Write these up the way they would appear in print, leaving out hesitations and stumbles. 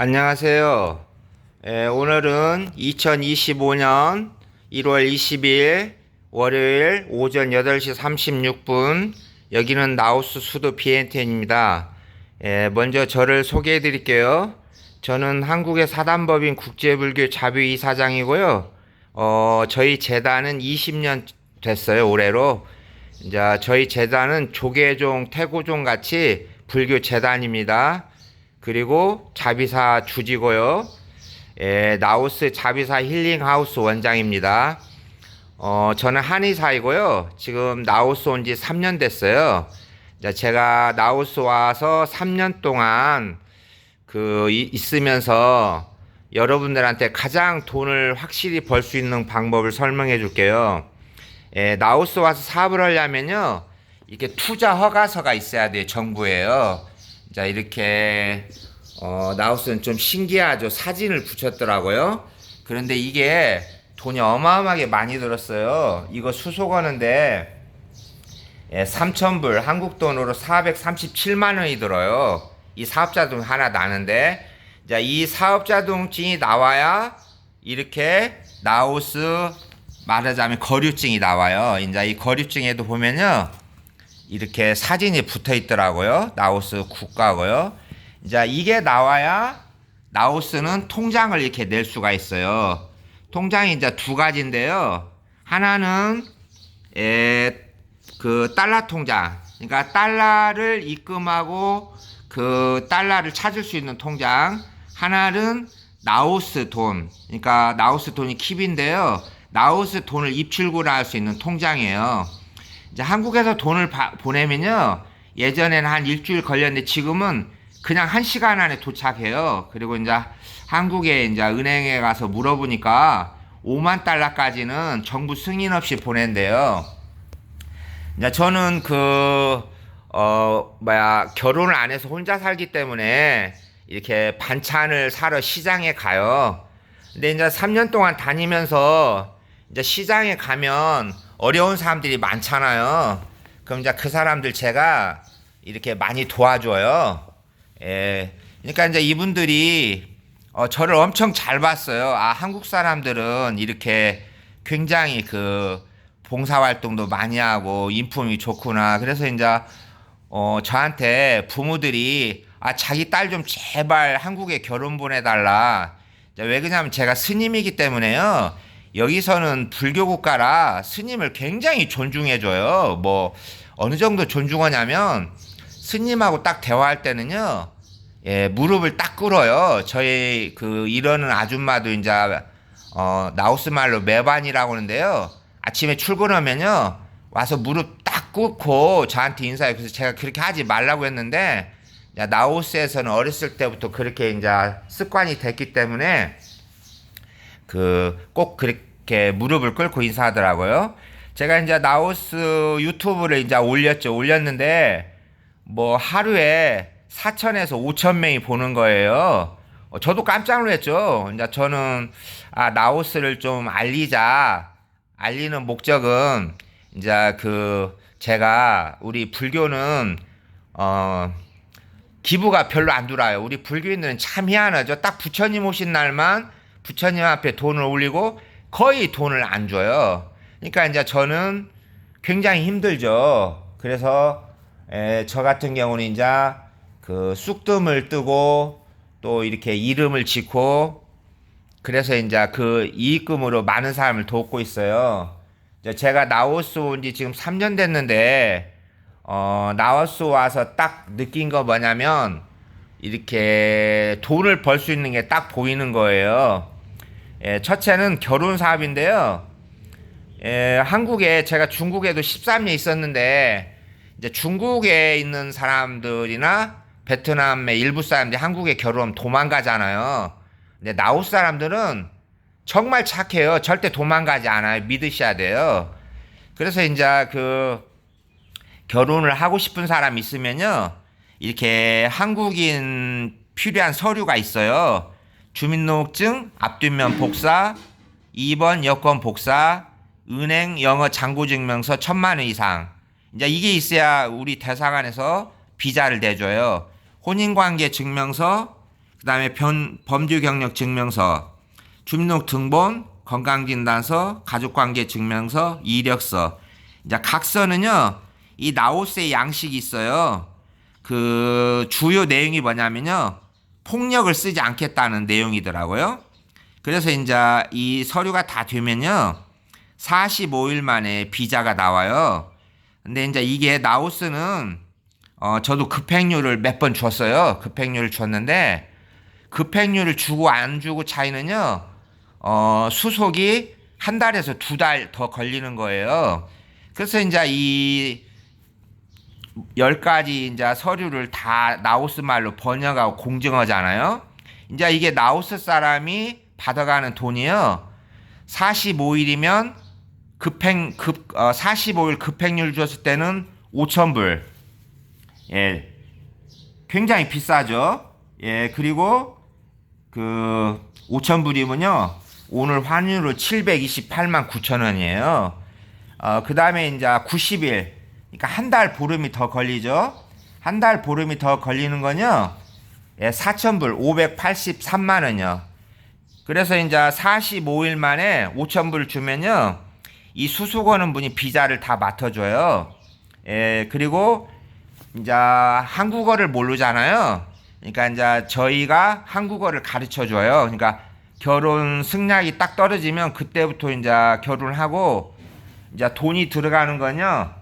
안녕하세요. 오늘은 2025년 1월 20일 월요일 오전 8시 36분 여기는 라오스 수도 비엔티엔입니다. 먼저 저를 소개해 드릴게요. 저는 한국의 사단법인 국제불교 자비이사장이고요. 저희 재단은 20년 됐어요. 올해로. 이제 저희 재단은 조계종, 태고종 같이 불교 재단입니다. 그리고 자비사 주지고요. 라오스 자비사 힐링하우스 원장입니다. 저는 한의사이고요. 지금 라오스 온 지 3년 됐어요. 제가 라오스 와서 3년 동안 있으면서 여러분들한테 가장 돈을 확실히 벌 수 있는 방법을 설명해 줄게요. 라오스 와서 사업을 하려면요. 이렇게 투자 허가서가 있어야 돼요. 정부에요. 자, 이렇게 라오스는 좀 신기하죠. 사진을 붙였더라고요. 그런데 이게 돈이 어마어마하게 많이 들었어요. 이거 수소 거는데 3,000불 한국 돈으로 437만 원이 들어요. 이 사업자동 하나 나는데, 자, 이 사업자동증이 나와야 이렇게 라오스 말하자면 거류증이 나와요. 이제 이 거류증에도 보면요. 이렇게 사진이 붙어 있더라고요. 라오스 국가고요. 이제 이게 나와야 라오스는 통장을 이렇게 낼 수가 있어요. 통장이 이제 두 가지인데요. 하나는 그 달러 통장. 그러니까 달러를 입금하고 그 달러를 찾을 수 있는 통장. 하나는 라오스 돈. 그러니까 라오스 돈이 킵인데요. 라오스 돈을 입출구를 할 수 있는 통장이에요. 이제 한국에서 돈을 보내면요. 예전에는 한 일주일 걸렸는데 지금은 그냥 1시간 안에 도착해요. 그리고 이제 한국에 이제 은행에 가서 물어보니까 5만 달러까지는 정부 승인 없이 보낸대요. 이제 저는 결혼을 안 해서 혼자 살기 때문에 이렇게 반찬을 사러 시장에 가요. 근데 이제 3년 동안 다니면서 이제 시장에 가면 어려운 사람들이 많잖아요. 그럼 이제 그 사람들 제가 이렇게 많이 도와줘요. 그러니까 이제 이분들이 저를 엄청 잘 봤어요. 아, 한국 사람들은 이렇게 굉장히 봉사활동도 많이 하고 인품이 좋구나. 그래서 이제 저한테 부모들이 자기 딸 좀 제발 한국에 결혼 보내달라. 왜 그러냐면 제가 스님이기 때문에요. 여기서는 불교 국가라 스님을 굉장히 존중해줘요. 뭐 어느 정도 존중하냐면 스님하고 딱 대화할 때는요, 무릎을 딱 꿇어요. 저희 이러는 아줌마도 이제 라오스 말로 메반이라고 하는데요. 아침에 출근하면요 와서 무릎 딱 꿇고 저한테 인사해요. 그래서 제가 그렇게 하지 말라고 했는데 라오스에서는 어렸을 때부터 그렇게 이제 습관이 됐기 때문에 꼭 그렇게 무릎을 꿇고 인사하더라고요. 제가 이제 라오스 유튜브를 이제 올렸는데 뭐 하루에 4천에서 5천 명이 보는 거예요. 저도 깜짝 놀랐죠. 이제 저는 라오스를 좀 알리는 목적은 이제 제가 우리 불교는 기부가 별로 안 들어와요. 우리 불교인들은 참 희한하죠. 딱 부처님 오신 날만 부처님 앞에 돈을 올리고 거의 돈을 안 줘요. 그러니까 이제 저는 굉장히 힘들죠. 그래서 저 같은 경우는 이제 쑥뜸을 뜨고 또 이렇게 이름을 짓고 그래서 이제 이익금으로 많은 사람을 돕고 있어요. 이제 제가 라오스 온 지 지금 3년 됐는데 라오스 와서 딱 느낀 거 뭐냐면 이렇게 돈을 벌 수 있는 게 딱 보이는 거예요. 첫째는 결혼 사업인데요. 한국에 제가 중국에도 13년 있었는데 이제 중국에 있는 사람들이나 베트남의 일부 사람들이 한국에 결혼하면 도망가잖아요. 근데 라오스 사람들은 정말 착해요. 절대 도망가지 않아요. 믿으셔야 돼요. 그래서 이제 결혼을 하고 싶은 사람 있으면요. 이렇게 한국인 필요한 서류가 있어요. 주민등록증, 앞뒷면 복사, 2번 여권 복사, 은행 영어 잔고증명서 1,000만 원 이상. 이제 이게 있어야 우리 대사관에서 비자를 내줘요. 혼인관계 증명서, 그다음에 범주 경력 증명서, 주민등록등본, 건강진단서, 가족관계 증명서, 이력서. 이제 각서는요, 이 라오스의 양식이 있어요. 그 주요 내용이 뭐냐면요, 폭력을 쓰지 않겠다는 내용이더라고요. 그래서 이제 이 서류가 다 되면요, 45일 만에 비자가 나와요. 근데 이제 이게 라오스는 저도 급행료를 몇 번 줬어요. 급행료를 줬는데 급행료를 주고 안 주고 차이는요, 수속이 한 달에서 두 달 더 걸리는 거예요. 그래서 이제 이 10가지 이제 서류를 다 라오스 말로 번역하고 공증하잖아요. 이제 이게 라오스 사람이 받아가는 돈이요, 45일이면 45일 급행료를 줬을 때는 5,000불. 예. 굉장히 비싸죠. 예. 그리고 그 5,000불이면요, 오늘 환율로 728만 9천 원이에요. 그 다음에 이제 90일. 그러니까 한 달 보름이 더 걸리죠. 한 달 보름이 더 걸리는 건요, 예, 4,000불, 583만 원이요. 그래서 이제 45일 만에 5,000불 주면요, 이 수수거는 분이 비자를 다 맡아줘요. 예, 그리고 이제 한국어를 모르잖아요. 그러니까 이제 저희가 한국어를 가르쳐 줘요. 그러니까 결혼 승낙이 딱 떨어지면 그때부터 이제 결혼하고, 이제 돈이 들어가는 건요,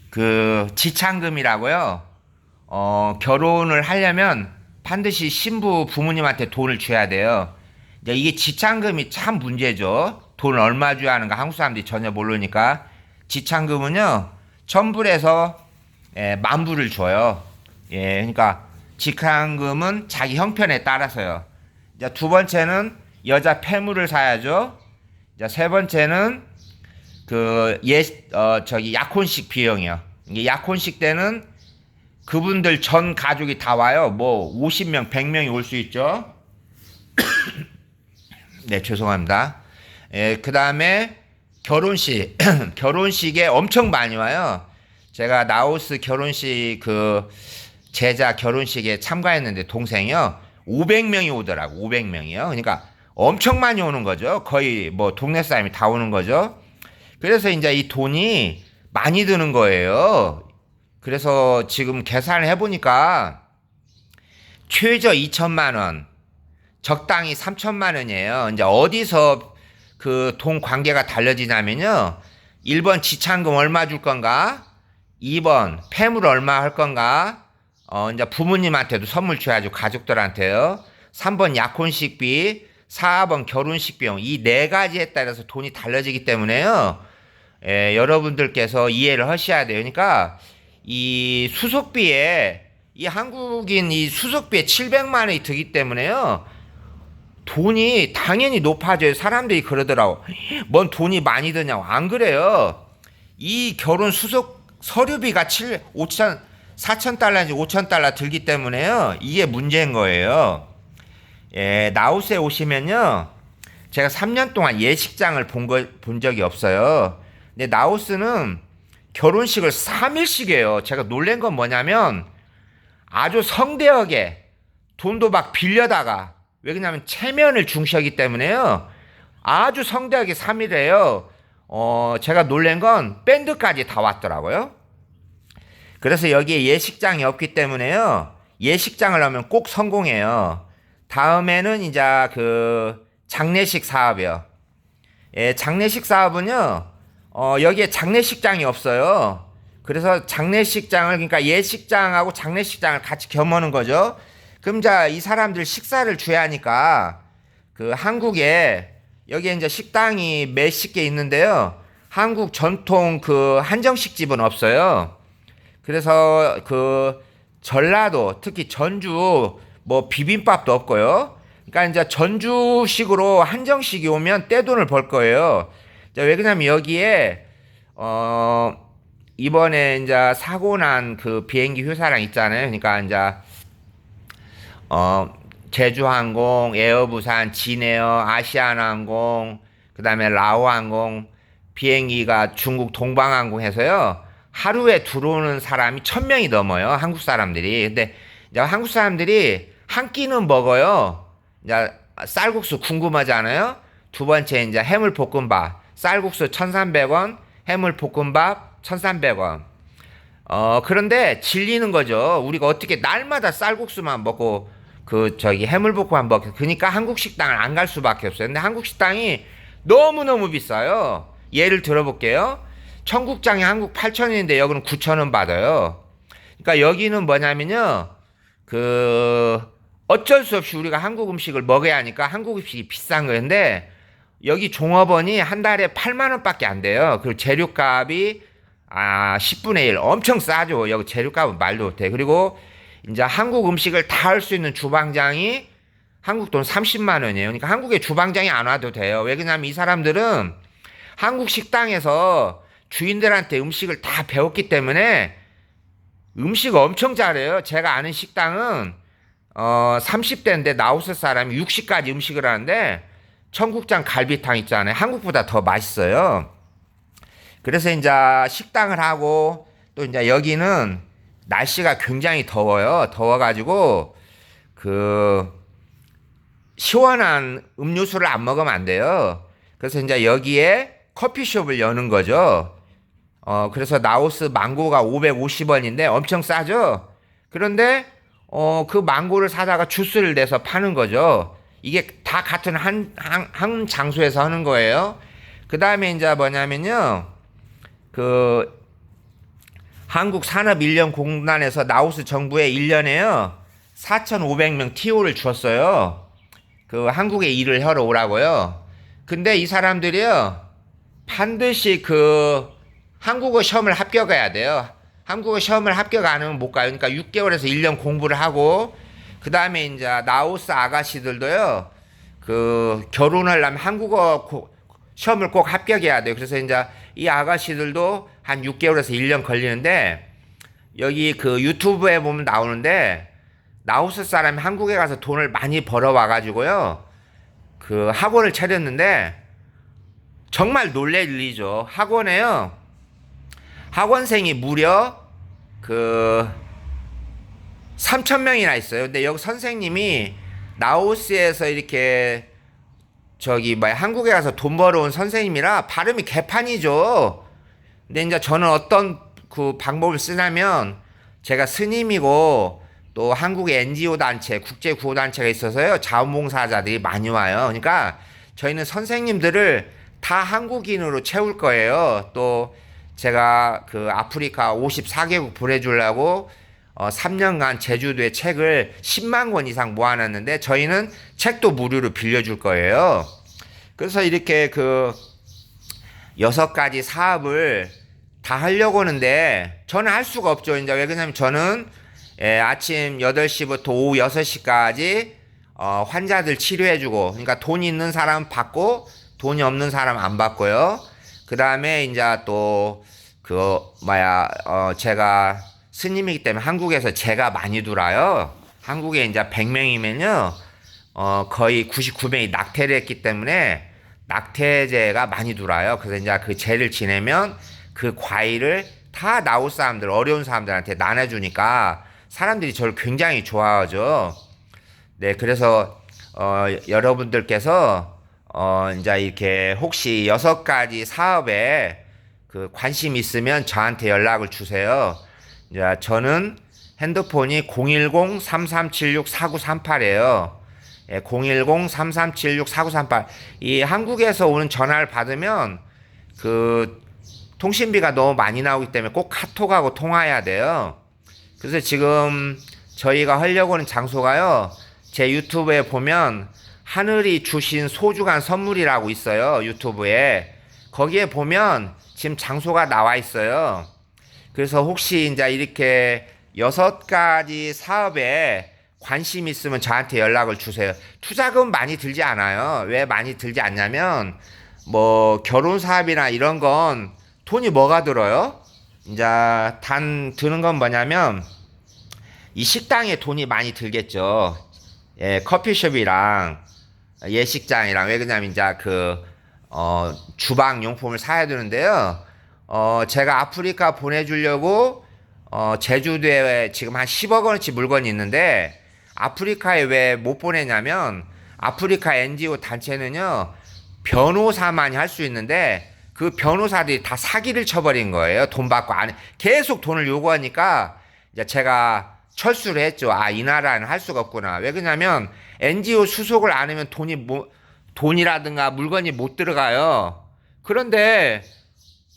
그 지참금이라고요. 결혼을 하려면 반드시 신부 부모님한테 돈을 줘야 돼요. 이제 이게 지참금이 참 문제죠. 돈을 얼마 줘야 하는가 한국 사람들이 전혀 모르니까. 지참금은요, 1,000불에서 10,000불을 줘요. 예, 그러니까 지참금은 자기 형편에 따라서요. 이제 두 번째는 여자 폐물을 사야죠. 이제 세 번째는 약혼식 비용이요. 이게 약혼식 때는 그분들 전 가족이 다 와요. 뭐 50명, 100명이 올 수 있죠. 네, 죄송합니다. 예, 그 다음에 결혼식. 결혼식에 엄청 많이 와요. 제가 라오스 결혼식 제자 결혼식에 참가했는데 동생이요, 500명이 오더라고. 500명이요. 그러니까 엄청 많이 오는 거죠. 거의 뭐 동네 사람이 다 오는 거죠. 그래서 이제 이 돈이 많이 드는 거예요. 그래서 지금 계산을 해보니까 최저 2천만 원, 적당히 3천만 원이에요. 이제 어디서 그 돈 관계가 달라지냐면요, 1번 지참금 얼마 줄 건가, 2번 폐물 얼마 할 건가, 이제 부모님한테도 선물 줘야죠. 가족들한테요. 3번 약혼식비, 4번 결혼식 비용. 이 네 가지에 따라서 돈이 달라지기 때문에요, 예, 여러분들께서 이해를 하셔야 돼요. 그러니까 이 수속비에, 이 한국인 이 수속비에 700만 원이 들기 때문에요, 돈이 당연히 높아져요. 사람들이 그러더라고. 뭔 돈이 많이 드냐고. 안 그래요. 이 결혼 수속 서류비가 4,000달러인지 5,000달러 들기 때문에요, 이게 문제인 거예요. 예, 라오스에 오시면요, 제가 3년 동안 예식장을 본 적이 없어요. 근데 라오스는 결혼식을 3일씩 해요. 제가 놀란 건 뭐냐면 아주 성대하게 돈도 막 빌려다가, 왜 그러냐면 체면을 중시하기 때문에요, 아주 성대하게 3일 해요. 제가 놀란 건 밴드까지 다 왔더라고요. 그래서 여기에 예식장이 없기 때문에요, 예식장을 하면 꼭 성공해요. 다음에는 이제 장례식 사업이요. 예, 장례식 사업은요, 여기에 장례식장이 없어요. 그래서 장례식장을, 그러니까 예식장하고 장례식장을 같이 겸하는 거죠. 그럼 이제 이 사람들 식사를 줘야 하니까 한국에 여기에 이제 식당이 몇십 개 있는데요, 한국 전통 한정식 집은 없어요. 그래서 전라도, 특히 전주 뭐 비빔밥도 없고요. 그러니까 이제 전주식으로 한정식이 오면 떼돈을 벌 거예요. 왜 그러냐면 여기에 이번에 이제 사고 난 비행기 휴사랑 있잖아요. 그러니까 이제 제주항공, 에어부산, 진에어, 아시아나항공, 그다음에 라오항공 비행기가 중국 동방항공 해서요, 하루에 들어오는 사람이 1,000명이 넘어요. 한국 사람들이. 근데 이제 한국 사람들이 한 끼는 먹어요. 이제 쌀국수 궁금하지 않아요? 두 번째 이제 해물볶음밥. 쌀국수 1,300원, 해물볶음밥 1,300원. 그런데 질리는 거죠. 우리가 어떻게 날마다 쌀국수만 먹고 해물볶음밥 먹고 그러니까 한국 식당을 안 갈 수밖에 없어요. 근데 한국 식당이 너무너무 비싸요. 예를 들어볼게요. 청국장이 한국 8,000원인데 여기는 9,000원 받아요. 그러니까 여기는 뭐냐면요. 어쩔 수 없이 우리가 한국 음식을 먹어야 하니까 한국 음식이 비싼 거였는데 여기 종업원이 한 달에 8만 원밖에 안 돼요. 그리고 재료값이 10분의 1 엄청 싸죠. 여기 재료값은 말도 못해. 그리고 이제 한국 음식을 다 할 수 있는 주방장이 한국 돈 30만 원이에요. 그러니까 한국에 주방장이 안 와도 돼요. 왜 그러냐면 이 사람들은 한국 식당에서 주인들한테 음식을 다 배웠기 때문에 음식 엄청 잘해요. 제가 아는 식당은 30대인데 라오스 사람이 60까지 음식을 하는데 청국장 갈비탕 있잖아요. 한국보다 더 맛있어요. 그래서 이제 식당을 하고 또 이제 여기는 날씨가 굉장히 더워요. 더워가지고 시원한 음료수를 안 먹으면 안 돼요. 그래서 이제 여기에 커피숍을 여는 거죠. 그래서 라오스 망고가 550원인데 엄청 싸죠. 그런데 그 망고를 사다가 주스를 내서 파는 거죠. 이게 다 같은 한 장소에서 하는 거예요. 그 다음에 이제 뭐냐면요. 한국산업인력공단에서 라오스 정부에 1년에요. 4,500명 TO를 줬어요. 한국에 일을 하러 오라고요. 근데 이 사람들이요. 반드시 한국어 시험을 합격해야 돼요. 한국어 시험을 합격 안 하면 못 가요. 그러니까 6개월에서 1년 공부를 하고 그 다음에 이제 라오스 아가씨들도요. 결혼하려면 한국어 시험을 꼭 합격해야 돼요. 그래서 이제 이 아가씨들도 한 6개월에서 1년 걸리는데 여기 유튜브에 보면 나오는데 라오스 사람이 한국에 가서 돈을 많이 벌어 와가지고요. 학원을 차렸는데 정말 놀랄 일이죠. 학원에요. 학원생이 무려 3,000명이나 있어요. 근데 여기 선생님이 라오스에서 이렇게 한국에 가서 돈 벌어온 선생님이라 발음이 개판이죠. 근데 이제 저는 어떤 방법을 쓰냐면 제가 스님이고 또 한국의 NGO 단체, 국제 구호 단체가 있어서요. 자원봉사자들이 많이 와요. 그러니까 저희는 선생님들을 다 한국인으로 채울 거예요. 또 제가 아프리카 54개국 보내주려고 3년간 제주도에 책을 10만 권 이상 모아놨는데 저희는 책도 무료로 빌려줄 거예요. 그래서 이렇게 6가지 사업을 다 하려고 하는데 저는 할 수가 없죠. 이제 왜 그러냐면 저는 아침 8시부터 오후 6시까지 환자들 치료해주고 그러니까 돈 있는 사람 받고 돈이 없는 사람 안 받고요. 그 다음에 이제 또 제가 스님이기 때문에 한국에서 제가 많이 돌아요. 한국에 이제 100명이면요. 거의 99명이 낙태를 했기 때문에 낙태제가 많이 돌아요. 그래서 이제 그 제를 지내면 그 과일을 다 라오스 사람들, 어려운 사람들한테 나눠주니까 사람들이 저를 굉장히 좋아하죠. 네, 그래서 여러분들께서 이제 이렇게 혹시 6가지 사업에 관심 있으면 저한테 연락을 주세요. 이제 저는 핸드폰이 010-3376-4938이에요. 010-3376-4938. 이 한국에서 오는 전화를 받으면 통신비가 너무 많이 나오기 때문에 꼭 카톡하고 통화해야 돼요. 그래서 지금 저희가 하려고 하는 장소가요. 제 유튜브에 보면 하늘이 주신 소중한 선물이라고 있어요. 유튜브에. 거기에 보면 지금 장소가 나와 있어요. 그래서 혹시 이제 이렇게 6가지 사업에 관심 있으면 저한테 연락을 주세요. 투자금 많이 들지 않아요. 왜 많이 들지 않냐면 결혼 사업이나 이런 건 돈이 뭐가 들어요? 이제 드는 건 뭐냐면 이 식당에 돈이 많이 들겠죠. 커피숍이랑 예식장이랑 왜 그러냐면 이제 주방 용품을 사야 되는데요. 제가 아프리카 보내주려고 제주도에 지금 한 10억 원어치 물건이 있는데 아프리카에 왜 못 보내냐면 아프리카 NGO 단체는요 변호사만이 할 수 있는데 그 변호사들이 다 사기를 쳐버린 거예요. 돈 받고 안 계속 돈을 요구하니까 이제 제가 철수를 했죠. 아, 이 나라는 할 수가 없구나. 왜 그러냐면 NGO 수속을 안 하면 돈이라든가 물건이 못 들어가요. 그런데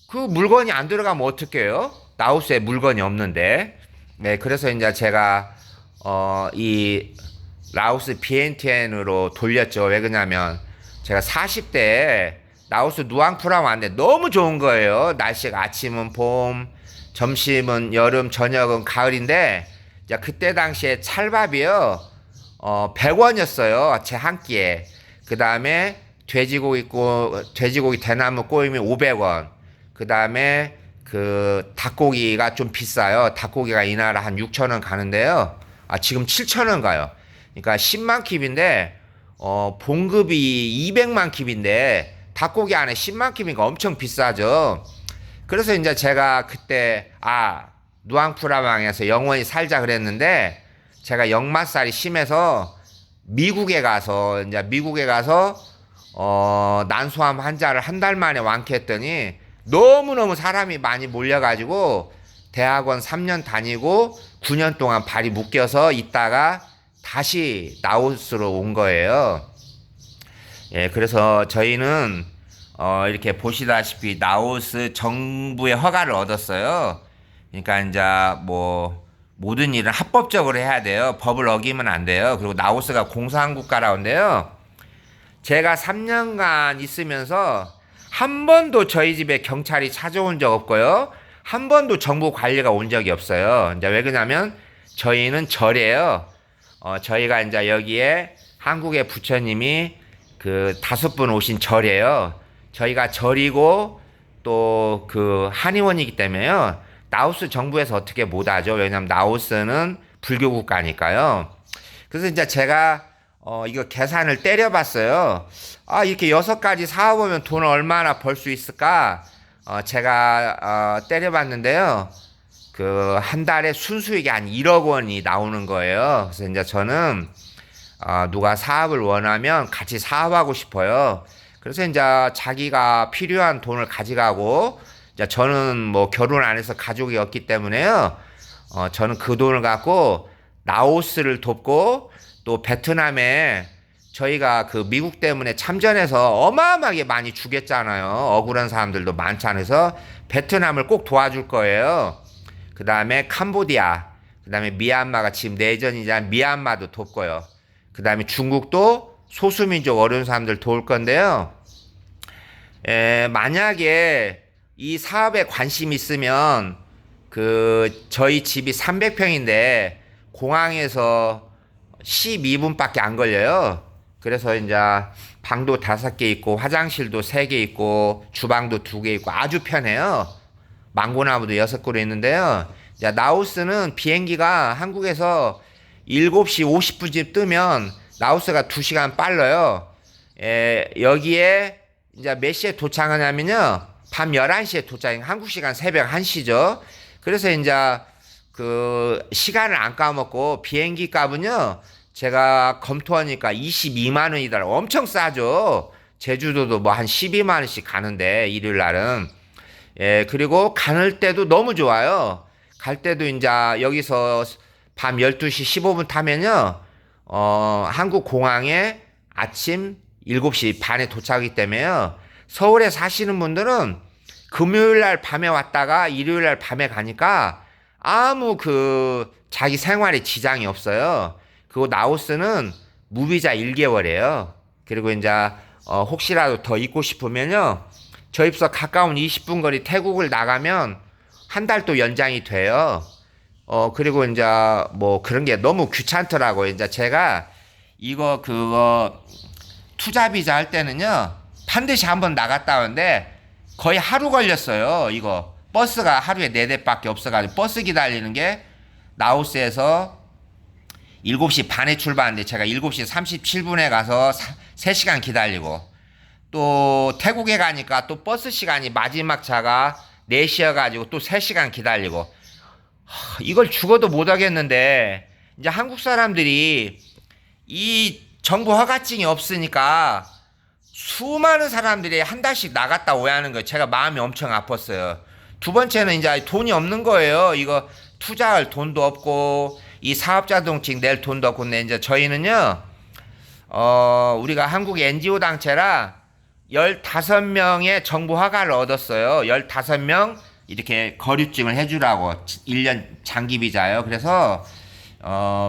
그 물건이 안 들어가면 어떡해요? 라오스에 물건이 없는데. 네, 그래서 이제 제가 이 라오스 비엔티엔으로 돌렸죠. 왜 그러냐면 제가 40대에 라오스 누앙프라만 왔는데 너무 좋은 거예요. 날씨가 아침은 봄, 점심은 여름, 저녁은 가을인데 이제 그때 당시에 찰밥이요 100원이었어요. 제 한 끼에. 그 다음에 돼지고기 대나무 꼬임이 500원. 그 다음에 그 닭고기가 좀 비싸요. 닭고기가 이 나라 한 6,000원 가는데요. 아, 지금 7,000원 가요. 그러니까 10만 킵인데 봉급이 200만 킵인데 닭고기 안에 10만 킵이니까 엄청 비싸죠. 그래서 이제 제가 그때 누앙프라방에서 영원히 살자 그랬는데 제가 역마살이 심해서 미국에 가서 난소암 환자를 한 달 만에 완쾌했더니 너무너무 사람이 많이 몰려가지고 대학원 3년 다니고 9년 동안 발이 묶여서 있다가 다시 라오스로 온 거예요. 예, 그래서 저희는 이렇게 보시다시피 라오스 정부의 허가를 얻었어요. 그러니까 이제 뭐 모든 일은 합법적으로 해야 돼요. 법을 어기면 안 돼요. 그리고 라오스가 공산 국가라는데요. 제가 3년간 있으면서 한 번도 저희 집에 경찰이 찾아온 적 없고요. 한 번도 정부 관리가 온 적이 없어요. 이제 왜 그러냐면 저희는 절이에요. 저희가 이제 여기에 한국의 부처님이 그 5분 오신 절이에요. 저희가 절이고 또 그 한의원이기 때문에요. 라오스 정부에서 어떻게 못하죠. 왜냐면 라오스는 불교 국가니까요. 그래서 이제 제가 이거 계산을 때려봤어요. 이렇게 6가지 사업하면 돈 얼마나 벌 수 있을까? 제가 때려봤는데요. 그 한 달에 순수익이 한 1억 원이 나오는 거예요. 그래서 이제 저는 누가 사업을 원하면 같이 사업하고 싶어요. 그래서 이제 자기가 필요한 돈을 가져가고 이제 저는 뭐 결혼 안 해서 가족이 없기 때문에요. 저는 그 돈을 갖고 라오스를 돕고 또 베트남에 저희가 그 미국 때문에 참전해서 어마어마하게 많이 죽였잖아요. 억울한 사람들도 많잖아요. 그래서 베트남을 꼭 도와줄 거예요. 그 다음에 캄보디아, 그 다음에 미얀마가 지금 내전이자 미얀마도 돕고요. 그 다음에 중국도 소수민족 어려운 사람들 도울 건데요. 만약에 이 사업에 관심 있으면 저희 집이 300평인데 공항에서 12분밖에 안 걸려요. 그래서 이제 방도 5개 있고 화장실도 3개 있고 주방도 2개 있고 아주 편해요. 망고나무도 6그루 있는데요. 이제 라오스는 비행기가 한국에서 7시 50분쯤 뜨면 라오스가 2시간 빨라요. 여기에 이제 몇 시에 도착하냐면요. 밤 11시에 도착해요. 한국 시간 새벽 1시죠. 그래서 이제 그 시간을 안 까먹고 비행기 값은요. 제가 검토하니까 22만 원이더라. 엄청 싸죠. 제주도도 뭐 한 12만 원씩 가는데 일요일 날은. 그리고 가는 때도 너무 좋아요. 갈 때도 이제 여기서 밤 12시 15분 타면요. 한국 공항에 아침 7시 반에 도착하기 때문에요. 서울에 사시는 분들은 금요일 날 밤에 왔다가 일요일 날 밤에 가니까 아무 자기 생활에 지장이 없어요. 그리고 라오스는 무비자 1개월이에요. 그리고 이제 혹시라도 더 있고 싶으면요. 저희부터 가까운 20분 거리 태국을 나가면 한 달 또 연장이 돼요. 그리고 이제 뭐 그런 게 너무 귀찮더라고요. 이제 제가 그거 투자 비자 할 때는요. 반드시 한번 나갔다 오는데 거의 하루 걸렸어요. 이거 버스가 하루에 4대밖에 없어가지고 버스 기다리는 게 라오스에서 7시 반에 출발하는데 제가 7시 37분에 가서 3시간 기다리고 또 태국에 가니까 또 버스 시간이 마지막 차가 4시여가지고 또 3시간 기다리고 이걸 죽어도 못 하겠는데 이제 한국 사람들이 이 정부 허가증이 없으니까 수많은 사람들이 한 달씩 나갔다 오야 하는 거예요. 제가 마음이 엄청 아팠어요. 두 번째는 이제 돈이 없는 거예요. 이거 투자할 돈도 없고 이 사업자 등록 낼 돈도 없고. 근데 이제 저희는요, 우리가 한국 NGO 단체라 15명의 정부 허가를 얻었어요. 15명 이렇게 거류증을 해주라고 1년 장기 비자요. 그래서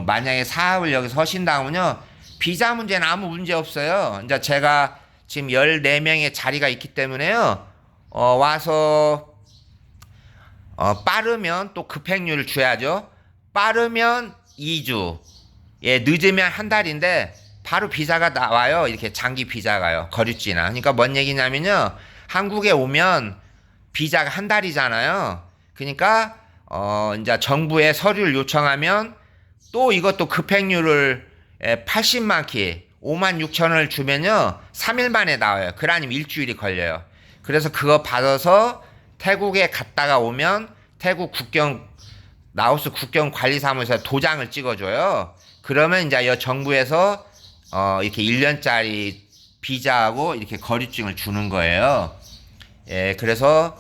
만약에 사업을 여기서 하신다면요, 비자 문제는 아무 문제 없어요. 이제 제가 지금 14명의 자리가 있기 때문에요, 와서 빠르면 또 급행률을 줘야죠. 빠르면 2주, 예, 늦으면 한 달인데 바로 비자가 나와요. 이렇게 장기 비자가요. 거류지나. 그러니까 뭔 얘기냐면요, 한국에 오면 비자가 한 달이잖아요. 그러니까 이제 정부에 서류를 요청하면 또 이것도 급행률을 80만 키, 5만 6천원을 주면요, 3일 만에 나와요. 그러니까 일주일이 걸려요. 그래서 그거 받아서 태국에 갔다가 오면 태국 라오스 국경관리사무소에 도장을 찍어줘요. 그러면 이제 정부에서 이렇게 1년짜리 비자하고 이렇게 거류증을 주는 거예요. 예, 그래서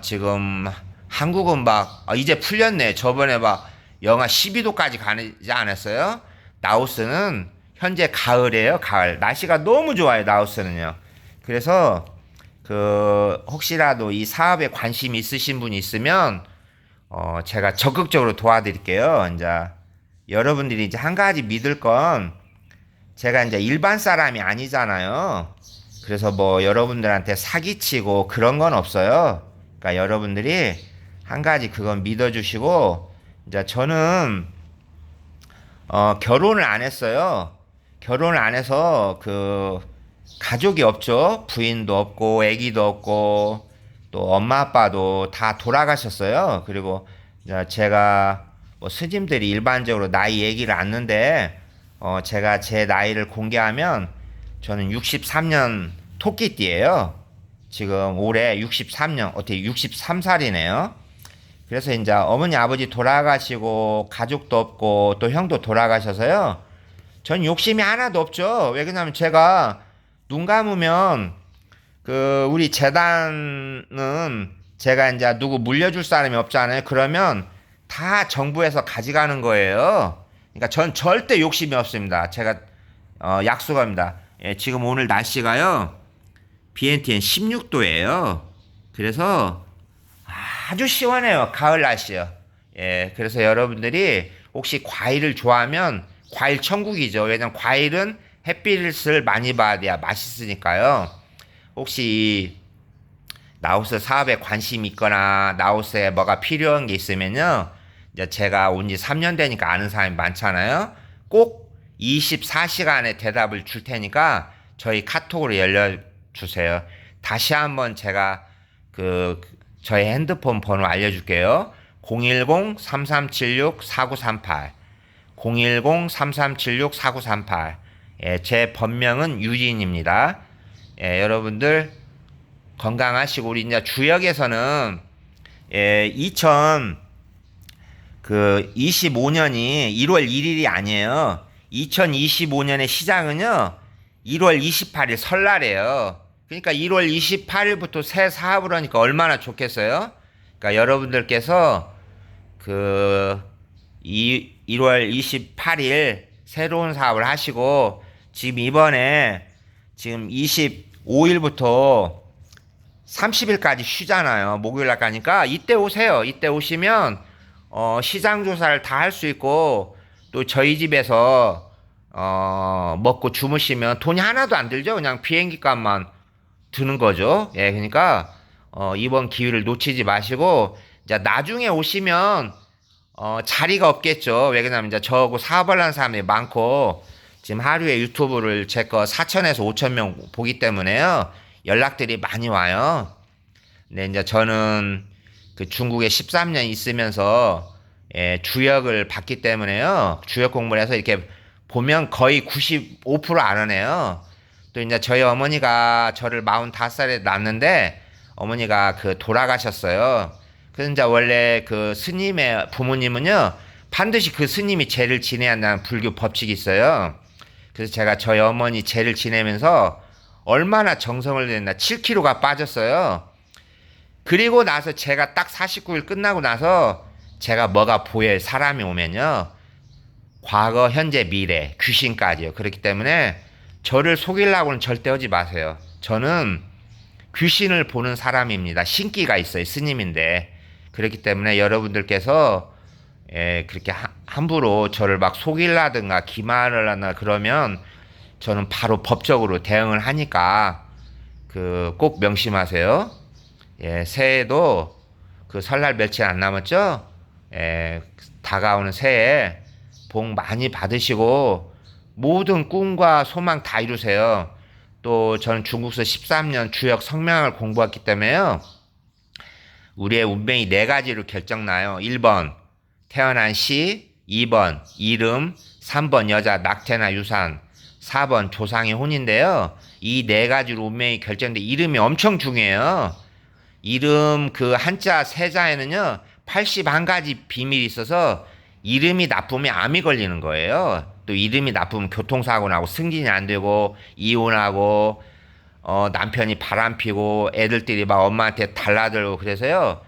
지금 한국은 막 이제 풀렸네. 저번에 막 영하 12도까지 가지 않았어요? 라오스는 현재 가을이에요. 가을. 날씨가 너무 좋아요. 라오스는요. 그래서 혹시라도 이 사업에 관심 있으신 분이 있으면 제가 적극적으로 도와드릴게요. 이제 여러분들이 이제 한 가지 믿을 건, 제가 이제 일반 사람이 아니잖아요. 그래서 뭐 여러분들한테 사기치고 그런 건 없어요. 그러니까 여러분들이 한 가지 그건 믿어주시고, 이제 저는 결혼을 안 했어요. 결혼을 안 해서 가족이 없죠. 부인도 없고 아기도 없고 또 엄마 아빠도 다 돌아가셨어요. 그리고 제가 뭐 스님들이 일반적으로 나이 얘기를 않는데, 제가 제 나이를 공개하면 저는 63년 토끼띠예요. 지금 올해 63년, 어떻게 63살이네요. 그래서 이제 어머니 아버지 돌아가시고 가족도 없고 또 형도 돌아가셔서요, 전 욕심이 하나도 없죠. 왜 그러냐면 제가 눈 감으면 우리 재단은 제가 이제 누구 물려줄 사람이 없잖아요. 그러면 다 정부에서 가져가는 거예요. 그러니까 전 절대 욕심이 없습니다. 제가 약속합니다. 예, 지금 오늘 날씨가요, BNTN 16도예요. 그래서 아주 시원해요. 가을 날씨요. 예, 그래서 여러분들이 혹시 과일을 좋아하면 과일 천국이죠. 왜냐면 과일은 햇빛을 많이 받아야 맛있으니까요. 혹시 라오스 사업에 관심이 있거나 라오스에 뭐가 필요한 게 있으면요, 이제 제가 온 지 3년 되니까 아는 사람이 많잖아요. 꼭 24시간에 대답을 줄 테니까 저희 카톡으로 열려주세요. 다시 한번 제가 저희 핸드폰 번호 알려줄게요. 010-3376-4938 010-3376-4938. 예, 제 본명은 유진입니다. 예, 여러분들 건강하시고, 우리 이제 주역에서는 2025년이 1월 1일이 아니에요. 2025년의 시장은요, 1월 28일 설날이에요. 그러니까 1월 28일부터 새 사업을 하니까 얼마나 좋겠어요? 그러니까 여러분들께서 1월 28일 새로운 사업을 하시고, 지금 이번에 지금 25일부터 30일까지 쉬잖아요. 목요일 날 가니까 이때 오세요. 이때 오시면 시장 조사를 다 할 수 있고, 또 저희 집에서 먹고 주무시면 돈이 하나도 안 들죠. 그냥 비행기 값만 드는 거죠. 예, 그러니까 이번 기회를 놓치지 마시고, 이제 나중에 오시면 자리가 없겠죠. 왜 그러냐면 이제 저하고 사업을 하는 사람들이 많고, 지금 하루에 유튜브를 제 거 4천에서 5천 명 보기 때문에요, 연락들이 많이 와요. 근데 이제 저는 중국에 13년 있으면서 주역을 봤기 때문에요, 주역 공부를 해서 이렇게 보면 거의 95% 알아내요. 또 이제 저희 어머니가 저를 45살에 낳았는데 어머니가 돌아가셨어요. 그래서 이제 원래 스님의 부모님은요, 반드시 그 스님이 제를 지내야 한다는 불교 법칙이 있어요. 그래서 제가 저희 어머니 제를 지내면서 얼마나 정성을 냈나 7kg가 빠졌어요. 그리고 나서 제가 딱 49일 끝나고 나서 제가 뭐가 보여요. 사람이 오면요. 과거, 현재, 미래, 귀신까지요. 그렇기 때문에 저를 속이려고는 절대 하지 마세요. 저는 귀신을 보는 사람입니다. 신기가 있어요. 스님인데. 그렇기 때문에 여러분들께서 그렇게 함부로 저를 막 속이려든가 기만을 하나 그러면 저는 바로 법적으로 대응을 하니까 그 꼭 명심하세요. 새해도 그 설날 며칠 안 남았죠? 다가오는 새해 복 많이 받으시고 모든 꿈과 소망 다 이루세요. 또 저는 중국서 13년 주역 성명을 공부했기 때문에요. 우리의 운명이 4가지로 결정나요. 1번 태어난 시, 2번 이름, 3번 여자 낙태나 유산, 4번 조상의 혼인데요. 이 4가지로 운명이 결정돼. 이름이 엄청 중요해요. 이름 그 한자 세자에는요 81가지 비밀이 있어서 이름이 나쁘면 암이 걸리는 거예요. 또 이름이 나쁘면 교통사고 나고 승진이 안 되고 이혼하고 남편이 바람피고 애들끼리 막 엄마한테 달라들고 그래서요.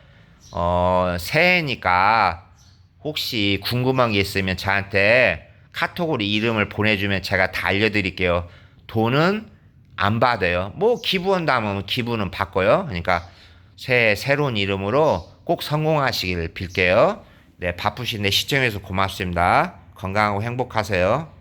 새해니까 혹시 궁금한 게 있으면 저한테 카톡으로 이름을 보내주면 제가 다 알려드릴게요. 돈은 안 받아요. 뭐 기부한다면 기부는 받고요. 그러니까 새해 새로운 이름으로 꼭 성공하시길 빌게요. 네, 바쁘신데 시청해주셔서 고맙습니다. 건강하고 행복하세요.